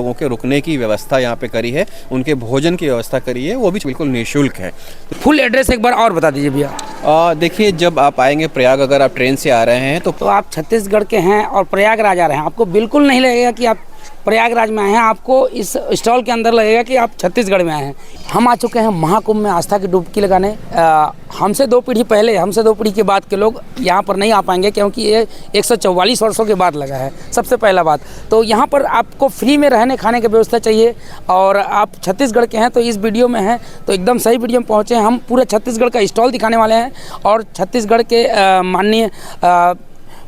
लोगों के रुकने की व्यवस्था यहाँ पे करी है, उनके भोजन की व्यवस्था करी है, वो भी बिल्कुल निःशुल्क है। फुल एड्रेस एक बार और बता दीजिए भैया। देखिए, जब आप आएंगे प्रयाग, अगर आप ट्रेन से आ रहे हैं तो आप छत्तीसगढ़ के हैं और प्रयागराज आ रहे हैं, आपको बिल्कुल नहीं लगेगा कि आप प्रयागराज में आए हैं, आपको इस स्टॉल के अंदर लगेगा कि आप छत्तीसगढ़ में आए हैं। हम आ चुके हैं महाकुंभ में आस्था की डुबकी लगाने। हमसे 2 पीढ़ी पहले, हमसे 2 पीढ़ी के बाद के लोग यहाँ पर नहीं आ पाएंगे, क्योंकि ये 144 वर्षों के बाद लगा है। सबसे पहला बात तो यहाँ पर आपको फ्री में रहने खाने की व्यवस्था चाहिए, और आप छत्तीसगढ़ के हैं तो इस वीडियो में हैं तो एकदम सही वीडियो में पहुँचे हैं। हम पूरे छत्तीसगढ़ का स्टॉल दिखाने वाले हैं, और छत्तीसगढ़ के माननीय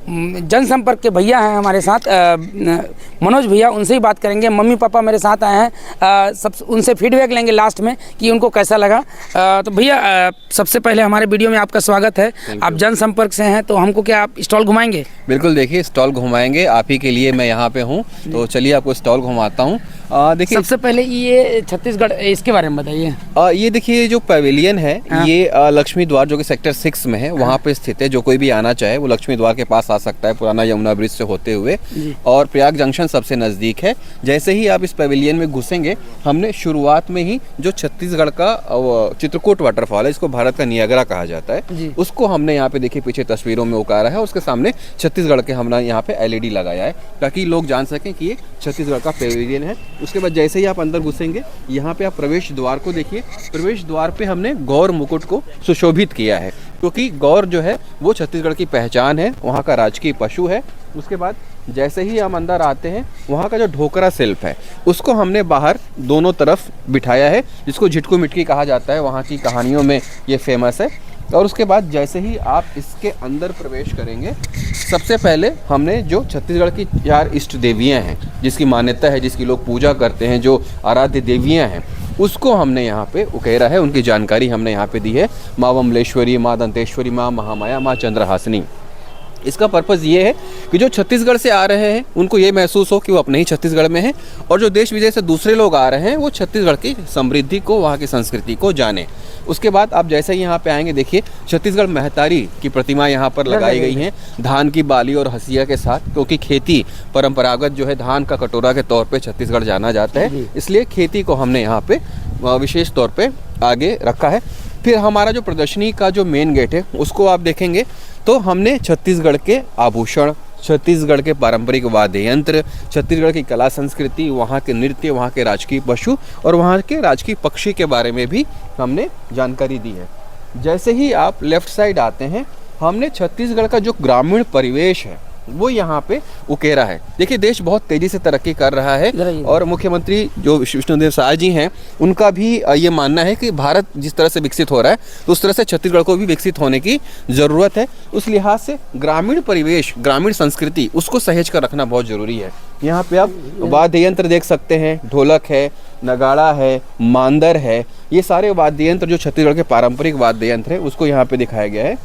जनसंपर्क के भैया हैं हमारे साथ, मनोज भैया, उनसे ही बात करेंगे। मम्मी पापा मेरे साथ आए हैं, सब उनसे फीडबैक लेंगे लास्ट में कि उनको कैसा लगा। तो भैया सबसे पहले हमारे वीडियो में आपका स्वागत है। आप जनसंपर्क से हैं तो हमको क्या आप स्टॉल घुमाएंगे? बिल्कुल, देखिए स्टॉल घुमाएंगे, आप ही के लिए मैं यहाँ पे हूँ, तो चलिए आपको स्टॉल घुमाता हूँ। देखिए, सबसे पहले ये छत्तीसगढ़, इसके बारे में बताइए। ये देखिए जो पवेलियन है, ये लक्ष्मी द्वार जो कि सेक्टर 6 में है, वहाँ पे स्थित है। जो कोई भी आना चाहे वो लक्ष्मी द्वार के पास आ सकता है, पुराना यमुना ब्रिज से होते हुए, और प्रयाग जंक्शन सबसे नज़दीक है। जैसे ही आप इस पवेलियन में घुसेंगे, हमने शुरुआत में ही जो छत्तीसगढ़ का चित्रकूट वाटरफॉल है, इसको भारत का नियाग्रा कहा जाता है, उसको हमने यहाँ पे देखिए पीछे तस्वीरों में उतारा है। उसके सामने छत्तीसगढ़ के हमने यहाँ पे LED लगाया है, ताकि लोग जान सकें कि ये छत्तीसगढ़ का पवेलियन है। उसके बाद जैसे ही आप अंदर घुसेंगे, यहाँ पे आप प्रवेश द्वार को देखिए। प्रवेश द्वार पे हमने गौर मुकुट को सुशोभित किया है, क्योंकि गौर जो है वो छत्तीसगढ़ की पहचान है, वहाँ का राजकीय पशु है। उसके बाद जैसे ही हम अंदर आते हैं, वहाँ का जो ढोकरा शिल्प है उसको हमने बाहर दोनों तरफ बिठाया है, जिसको झिटकू मिटकी कहा जाता है, वहाँ की कहानियों में ये फेमस है। और उसके बाद जैसे ही आप इसके अंदर प्रवेश करेंगे, सबसे पहले हमने जो छत्तीसगढ़ की 4 इष्ट देवियाँ हैं, जिसकी मान्यता है, जिसकी लोग पूजा करते हैं, जो आराध्य देवियाँ हैं, उसको हमने यहाँ पे उकेरा है। उनकी जानकारी हमने यहाँ पे दी है। माँ बमलेश्वरी, माँ दंतेश्वरी, माँ महामाया, माँ चंद्रहासिनी। इसका पर्पज़ ये है कि जो छत्तीसगढ़ से आ रहे हैं उनको ये महसूस हो कि वो अपने ही छत्तीसगढ़ में हैं, और जो देश विदेश से दूसरे लोग आ रहे हैं वो छत्तीसगढ़ की समृद्धि को, वहाँ की संस्कृति को जाने। उसके बाद आप जैसे ही यहाँ पे आएंगे, देखिए छत्तीसगढ़ महतारी की प्रतिमा यहाँ पर लगाई गई हैं, धान की बाली और हसिया के साथ, क्योंकि खेती परंपरागत जो है धान का कटोरा के तौर पे छत्तीसगढ़ जाना जाता है, इसलिए खेती को हमने यहाँ पे विशेष तौर पे आगे रखा है। फिर हमारा जो प्रदर्शनी का जो मेन गेट है, उसको आप देखेंगे तो हमने छत्तीसगढ़ के आभूषण, छत्तीसगढ़ के पारंपरिक वाद्य यंत्र, छत्तीसगढ़ की कला संस्कृति, वहाँ के नृत्य, वहाँ के राजकीय पशु और वहाँ के राजकीय पक्षी के बारे में भी हमने जानकारी दी है। जैसे ही आप लेफ्ट साइड आते हैं, हमने छत्तीसगढ़ का जो ग्रामीण परिवेश है वो यहाँ पे उकेरा है। देखिए, देश बहुत तेज़ी से तरक्की कर रहा है, और मुख्यमंत्री जो विष्णुदेव साय जी हैं, उनका भी ये मानना है कि भारत जिस तरह से विकसित हो रहा है, तो उस तरह से छत्तीसगढ़ को भी विकसित होने की ज़रूरत है। उस लिहाज से ग्रामीण परिवेश, ग्रामीण संस्कृति, उसको सहेज कर रखना बहुत ज़रूरी है। यहाँ पे आप वाद्य यंत्र देख सकते हैं, ढोलक है, नगाड़ा है, मांदर है, ये सारे वाद्य यंत्र जो छत्तीसगढ़ के पारंपरिक वाद्य यंत्र है, उसको यहाँ पे दिखाया गया है।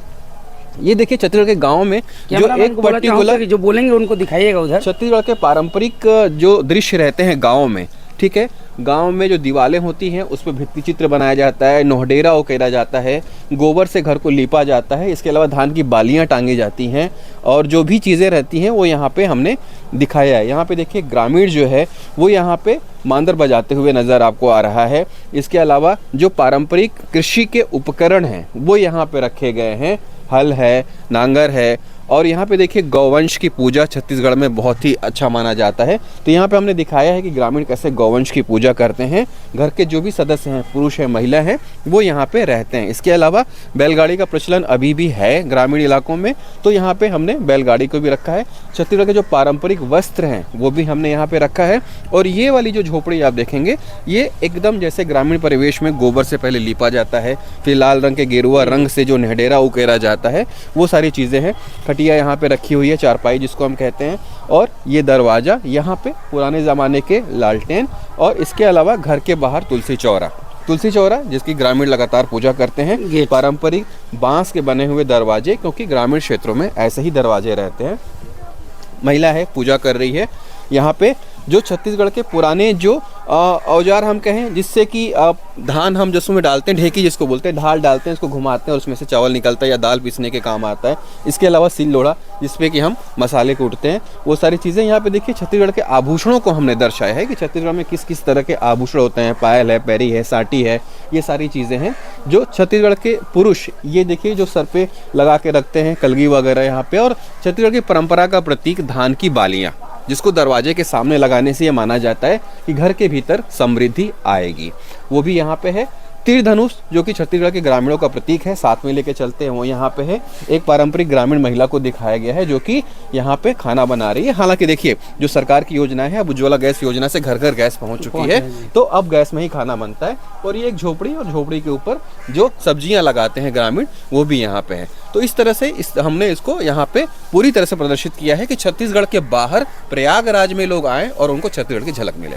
ये देखिए छत्तीसगढ़ के गांव में जो एक पर्टिकुलर, जो बोलेंगे उनको दिखाइएगा उधर, छत्तीसगढ़ के पारंपरिक जो दृश्य रहते हैं गांव में, ठीक है, गांव में जो दीवारें होती हैं उस पर भित्ति चित्र बनाया जाता है, नोहडेरा उकेरा जाता है, गोबर से घर को लीपा जाता है, इसके अलावा धान की बालियां टांगी जाती हैं, और जो भी चीज़ें रहती हैं वो यहाँ पे हमने दिखाया है। यहाँ पे देखिए ग्रामीण जो है वो यहाँ पे मांदर बजाते हुए नज़र आपको आ रहा है। इसके अलावा जो पारंपरिक कृषि के उपकरण हैं वो यहाँ पे रखे गए हैं, हल है, नांगर है, और यहाँ पे देखिए गौवंश की पूजा छत्तीसगढ़ में बहुत ही अच्छा माना जाता है। तो यहाँ पे हमने दिखाया है कि ग्रामीण कैसे गौवंश की पूजा करते हैं। घर के जो भी सदस्य हैं, पुरुष हैं, महिला हैं, वो यहाँ पे रहते हैं। इसके अलावा बैलगाड़ी का प्रचलन अभी भी है ग्रामीण इलाकों में, तो यहाँ पे हमने बैलगाड़ी को भी रखा है। छत्तीसगढ़ के जो पारंपरिक वस्त्र हैं वो भी हमने यहाँ पे रखा है। और ये वाली जो झोपड़ी आप देखेंगे, ये एकदम जैसे ग्रामीण परिवेश में गोबर से पहले लीपा जाता है, फिर लाल रंग के गेरुआ रंग से जो नेहडेरा उकेरा जाता है, वो सारी चीज़ें हैं। खटिया यहाँ पे रखी हुई है, चारपाई जिसको हम कहते हैं, और ये दरवाज़ा, यहाँ पे पुराने ज़माने के लालटेन, और इसके अलावा घर के बाहर तुलसी चौरा जिसकी ग्रामीण लगातार पूजा करते हैं। पारंपरिक बांस के बने हुए दरवाजे, क्योंकि ग्रामीण क्षेत्रों में ऐसे ही दरवाजे रहते हैं। महिला है, पूजा कर रही है। यहाँ पे जो छत्तीसगढ़ के पुराने जो औजार हम कहें, जिससे कि धान हम जसों में डालते हैं, ढेकी जिसको बोलते हैं, ढाल डालते हैं, उसको घुमाते हैं और उसमें से चावल निकलता है या दाल पीसने के काम आता है। इसके अलावा सिल लोढ़ा जिसपे कि हम मसाले कूटते हैं, वो सारी चीज़ें यहाँ पे देखिए। छत्तीसगढ़ के आभूषणों को हमने दर्शाया है कि छत्तीसगढ़ में किस किस तरह के आभूषण होते हैं, पायल है, पैरी है, साटी है, ये सारी चीज़ें हैं जो छत्तीसगढ़ के पुरुष, ये देखिए जो सर पे लगा के रखते हैं, कलगी वगैरह यहाँ पे। और छत्तीसगढ़ की परंपरा का प्रतीक धान की बालियाँ, जिसको दरवाजे के सामने लगाने से ये माना जाता है कि घर के भीतर समृद्धि आएगी, वो भी यहाँ पे है। तीर धनुष जो कि छत्तीसगढ़ के ग्रामीणों का प्रतीक है, साथ में लेके चलते हैं, वो यहाँ पे है। एक पारंपरिक ग्रामीण महिला को दिखाया गया है जो कि यहाँ पे खाना बना रही है। हालांकि देखिए जो सरकार की योजना है, अब उज्ज्वला गैस योजना से घर घर गैस पहुँच चुकी है, तो अब गैस में ही खाना बनता है। और ये एक झोपड़ी, और झोपड़ी के ऊपर जो सब्जियाँ लगाते हैं ग्रामीण, वो भी यहाँ पे है। तो इस तरह से हमने इसको यहाँ पे पूरी तरह से प्रदर्शित किया है कि छत्तीसगढ़ के बाहर प्रयागराज में लोग आएँ और उनको छत्तीसगढ़ की झलक मिले।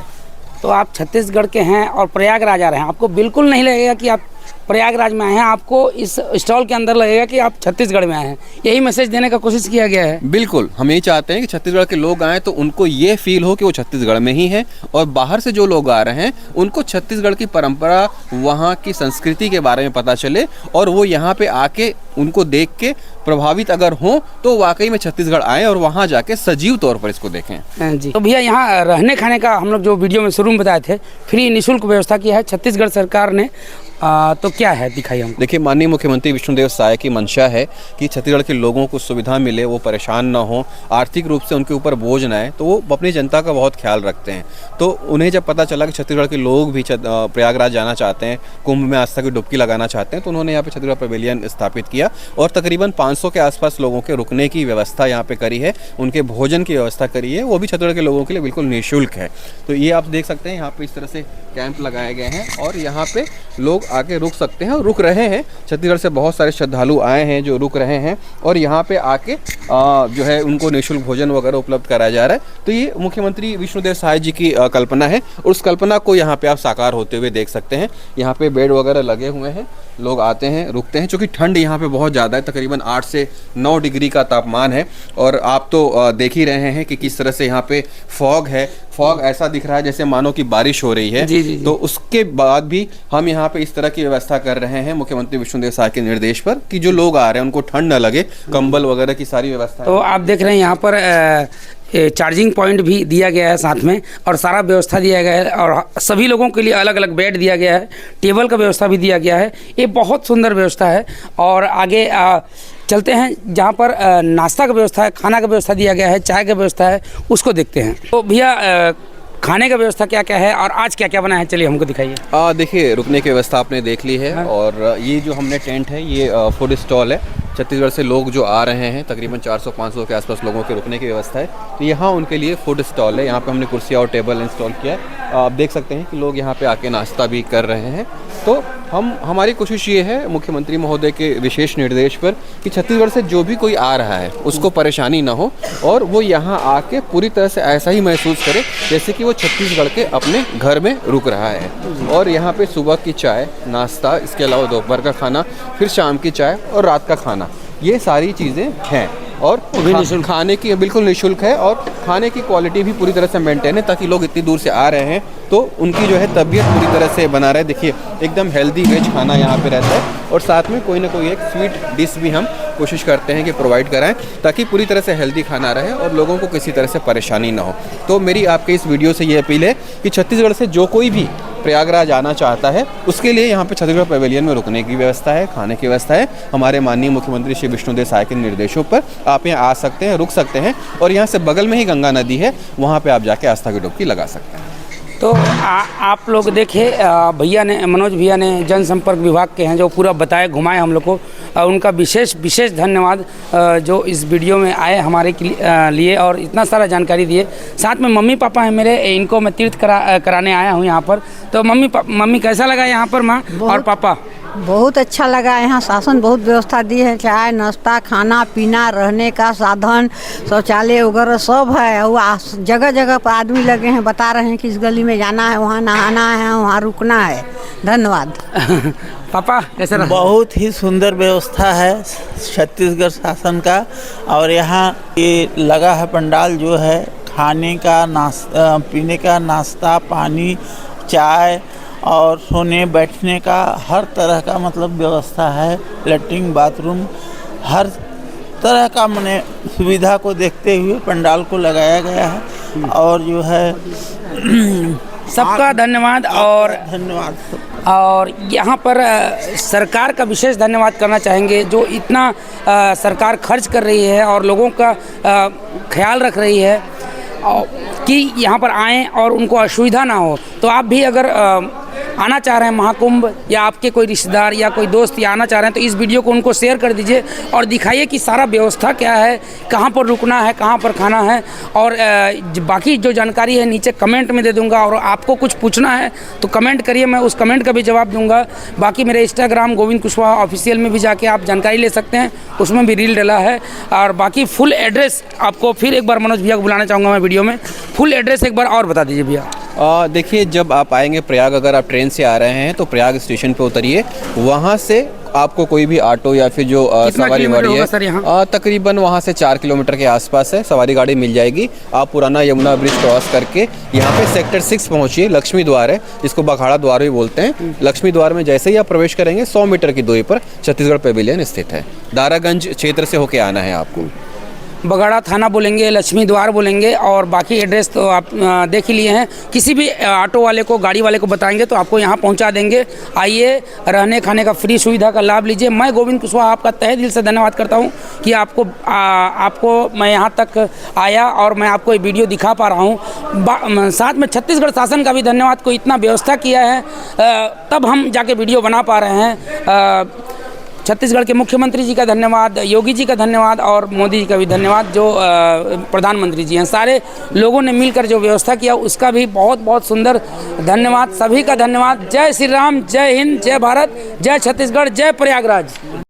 तो आप छत्तीसगढ़ के हैं और प्रयागराज आ रहे हैं, आपको बिल्कुल नहीं लगेगा कि आप प्रयागराज में आए हैं, आपको इस स्टॉल के अंदर लगेगा कि आप छत्तीसगढ़ में आए हैं। यही मैसेज देने का कोशिश किया गया है। बिल्कुल, हम यही चाहते हैं कि छत्तीसगढ़ के लोग आएँ तो उनको ये फील हो कि वो छत्तीसगढ़ में ही हैं, और बाहर से जो लोग आ रहे हैं उनको छत्तीसगढ़ की परंपरा, वहाँ की संस्कृति के बारे में पता चले, और वो यहाँ पे आके उनको देख के प्रभावित अगर हों तो वाकई में छत्तीसगढ़ आएँ और वहाँ जाके सजीव तौर पर इसको देखें। जी, तो भैया यहाँ रहने खाने का हम लोग जो वीडियो में शुरू में बताए थे, फ्री निःशुल्क व्यवस्था की है छत्तीसगढ़ सरकार ने, तो क्या है दिखाइए हम। देखिए, माननीय मुख्यमंत्री विष्णुदेव साय की मंशा है कि छत्तीसगढ़ के लोगों को सुविधा मिले, वो परेशान ना हो, आर्थिक रूप से उनके ऊपर बोझ ना आए, तो वो अपनी जनता का बहुत ख्याल रखते हैं। तो उन्हें जब पता चला कि छत्तीसगढ़ के लोग भी प्रयागराज जाना चाहते हैं, कुंभ में आस्था की डुबकी लगाना चाहते हैं, तो उन्होंने यहाँ पे छत्तीसगढ़ पवेलियन स्थापित किया और तकरीबन 500 के आसपास लोगों के रुकने की व्यवस्था यहाँ पे करी है, उनके भोजन की व्यवस्था करी है, वो भी छत्तीसगढ़ के लोगों के लिए बिल्कुल निःशुल्क है। तो ये आप देख सकते हैं, यहाँ पे इस तरह से कैंप लगाए गए हैं और यहाँ पे लोग आके रुक सकते हैं और रुक रहे हैं। छत्तीसगढ़ से बहुत सारे श्रद्धालु आए हैं जो रुक रहे हैं और यहाँ पे आके जो है उनको निःशुल्क भोजन वगैरह उपलब्ध कराया जा रहा है। तो ये मुख्यमंत्री विष्णुदेव साय जी की कल्पना है और उस कल्पना को यहाँ पे आप साकार होते हुए देख सकते हैं। यहाँ पे बेड वगैरह लगे हुए हैं, लोग आते हैं, रुकते हैं, क्योंकि ठंड यहाँ पे बहुत ज़्यादा है, तकरीबन 8 से 9 डिग्री का तापमान है। और आप तो देख ही रहे हैं कि किस तरह से यहाँ पे फॉग है, फॉग ऐसा दिख रहा है जैसे मानो कि बारिश हो रही है। जी, जी, जी। तो उसके बाद भी हम यहाँ पे इस तरह की व्यवस्था कर रहे हैं मुख्यमंत्री विष्णुदेव साय के निर्देश पर कि जो लोग आ रहे हैं उनको ठंड न लगे, कंबल वगैरह की सारी व्यवस्था। तो आप देख रहे हैं यहाँ पर चार्जिंग पॉइंट भी दिया गया है साथ में, और सारा व्यवस्था दिया गया है, और सभी लोगों के लिए अलग अलग बेड दिया गया है, टेबल का व्यवस्था भी दिया गया है। ये बहुत सुंदर व्यवस्था है। और आगे चलते हैं जहाँ पर नाश्ता का व्यवस्था है, खाना का व्यवस्था दिया गया है, चाय का व्यवस्था है, उसको देखते हैं। तो भैया खाने का व्यवस्था क्या क्या है और आज क्या क्या बना है, चलिए हमको दिखाइए। देखिए, रुकने की व्यवस्था आपने देख ली है। हाँ। और ये जो हमने टेंट है ये फूड स्टॉल है। छत्तीसगढ़ से लोग जो आ रहे हैं, तकरीबन 400-500 के आसपास लोगों के रुकने की व्यवस्था है, तो यहाँ उनके लिए फूड स्टॉल है। यहाँ पे हमने कुर्सियाँ और टेबल इंस्टॉल किया है। आप देख सकते हैं कि लोग यहाँ पे आके नाश्ता भी कर रहे हैं। तो हमारी कोशिश ये है मुख्यमंत्री महोदय के विशेष निर्देश पर कि छत्तीसगढ़ से जो भी कोई आ रहा है उसको परेशानी ना हो और वो यहाँ आके पूरी तरह से ऐसा ही महसूस करे जैसे कि वो छत्तीसगढ़ के अपने घर में रुक रहा है। और यहाँ पे सुबह की चाय, नाश्ता, इसके अलावा दोपहर का खाना, फिर शाम की चाय और रात का खाना, ये सारी चीज़ें हैं। और खाने की बिल्कुल निःशुल्क है और खाने की क्वालिटी भी पूरी तरह से मेंटेन है, ताकि लोग इतनी दूर से आ रहे हैं तो उनकी जो है तबीयत पूरी तरह से बना रहे। देखिए, एकदम हेल्दी वेज खाना यहाँ पे रहता है और साथ में कोई ना कोई एक स्वीट डिश भी हम कोशिश करते हैं कि प्रोवाइड कराएं, ताकि पूरी तरह से हेल्दी खाना रहे और लोगों को किसी तरह से परेशानी ना हो। तो मेरी आपके इस वीडियो से ये अपील है कि छत्तीसगढ़ से जो कोई भी प्रयागराज आना चाहता है उसके लिए यहाँ पे छत्तीसगढ़ पवेलियन में रुकने की व्यवस्था है, खाने की व्यवस्था है। हमारे माननीय मुख्यमंत्री श्री विष्णुदेव साय के निर्देशों पर आप यहाँ आ सकते हैं, रुक सकते हैं और यहाँ से बगल में ही गंगा नदी है, वहाँ पे आप जाके आस्था की डुबकी लगा सकते हैं। तो आप लोग देखिए, भैया ने, मनोज भैया ने जनसंपर्क विभाग के हैं जो पूरा बताए, घुमाए हम लोग को, उनका विशेष धन्यवाद जो इस वीडियो में आए हमारे लिए और इतना सारा जानकारी दिए। साथ में मम्मी पापा हैं मेरे, इनको मैं तीर्थ कराने आया हूँ यहाँ पर। तो मम्मी कैसा लगा यहाँ पर माँ और पापा? बहुत अच्छा लगा। यहाँ शासन बहुत व्यवस्था दी है, चाय, नाश्ता, खाना पीना, रहने का साधन, शौचालय वगैरह सब है। और जगह जगह पर आदमी लगे हैं, बता रहे हैं कि इस गली में जाना है, वहाँ नहाना है, वहाँ रुकना है। धन्यवाद। पापा कैसा रहा? बहुत ही सुंदर व्यवस्था है छत्तीसगढ़ शासन का। और यहाँ ये लगा है पंडाल जो है खाने का नाश्ता, पीने का नाश्ता, पानी, चाय और सोने बैठने का हर तरह का मतलब व्यवस्था है। लैट्रिन बाथरूम हर तरह का मने सुविधा को देखते हुए पंडाल को लगाया गया है। और जो है सबका धन्यवाद। और धन्यवाद। और यहाँ पर सरकार का विशेष धन्यवाद करना चाहेंगे, जो इतना सरकार खर्च कर रही है और लोगों का ख्याल रख रही है कि यहाँ पर आएँ और उनको असुविधा ना हो। तो आप भी अगर आना चाह रहे हैं महाकुंभ, या आपके कोई रिश्तेदार या कोई दोस्त या आना चाह रहे हैं, तो इस वीडियो को उनको शेयर कर दीजिए और दिखाइए कि सारा व्यवस्था क्या है, कहाँ पर रुकना है, कहाँ पर खाना है। और बाकी जो जानकारी है नीचे कमेंट में दे दूंगा, और आपको कुछ पूछना है तो कमेंट करिए, मैं उस कमेंट का भी जवाब दूंगा। बाकी मेरे इंस्टाग्राम गोविंद कुशवाहा ऑफिशियल में भी जाके आप जानकारी ले सकते हैं, उसमें भी रील डला है। और बाकी फुल एड्रेस आपको फिर एक बार मनोज भैया को बुलाना चाहूँगा मैं वीडियो में। फुल एड्रेस एक बार और बता दीजिए भैया। देखिए, जब आप आएंगे प्रयाग, अगर आप ट्रेन से आ रहे हैं तो प्रयाग स्टेशन पे उतरिए। वहाँ से आपको कोई भी ऑटो या फिर जो सवारी गाड़ी है, तकरीबन वहाँ से 4 किलोमीटर के आसपास है, सवारी गाड़ी मिल जाएगी। आप पुराना यमुना ब्रिज क्रॉस करके यहाँ पे सेक्टर 6 पहुँचिए। लक्ष्मी द्वार है, जिसको बखाड़ा द्वार भी बोलते हैं। लक्ष्मी द्वार में जैसे ही आप प्रवेश करेंगे 100 मीटर की दूरी पर छत्तीसगढ़ पेविलियन स्थित है। दारागंज क्षेत्र से होके आना है आपको। बगाड़ा थाना बोलेंगे, लक्ष्मी द्वार बोलेंगे, और बाकी एड्रेस तो आप देख ही लिए हैं। किसी भी ऑटो वाले को, गाड़ी वाले को बताएंगे तो आपको यहाँ पहुँचा देंगे। आइए, रहने खाने का फ्री सुविधा का लाभ लीजिए। मैं गोविंद कुशवाहा आपका तहे दिल से धन्यवाद करता हूँ कि आपको मैं यहाँ तक आया और मैं आपको ये वीडियो दिखा पा रहा हूँ। साथ में छत्तीसगढ़ शासन का भी धन्यवाद, को इतना व्यवस्था किया है तब हम जाके वीडियो बना पा रहे हैं। छत्तीसगढ़ के मुख्यमंत्री जी का धन्यवाद, योगी जी का धन्यवाद, और मोदी जी का भी धन्यवाद, जो प्रधानमंत्री जी हैं। सारे लोगों ने मिलकर जो व्यवस्था किया उसका भी बहुत बहुत सुंदर धन्यवाद। सभी का धन्यवाद। जय श्री राम, जय हिंद, जय भारत, जय छत्तीसगढ़, जय प्रयागराज।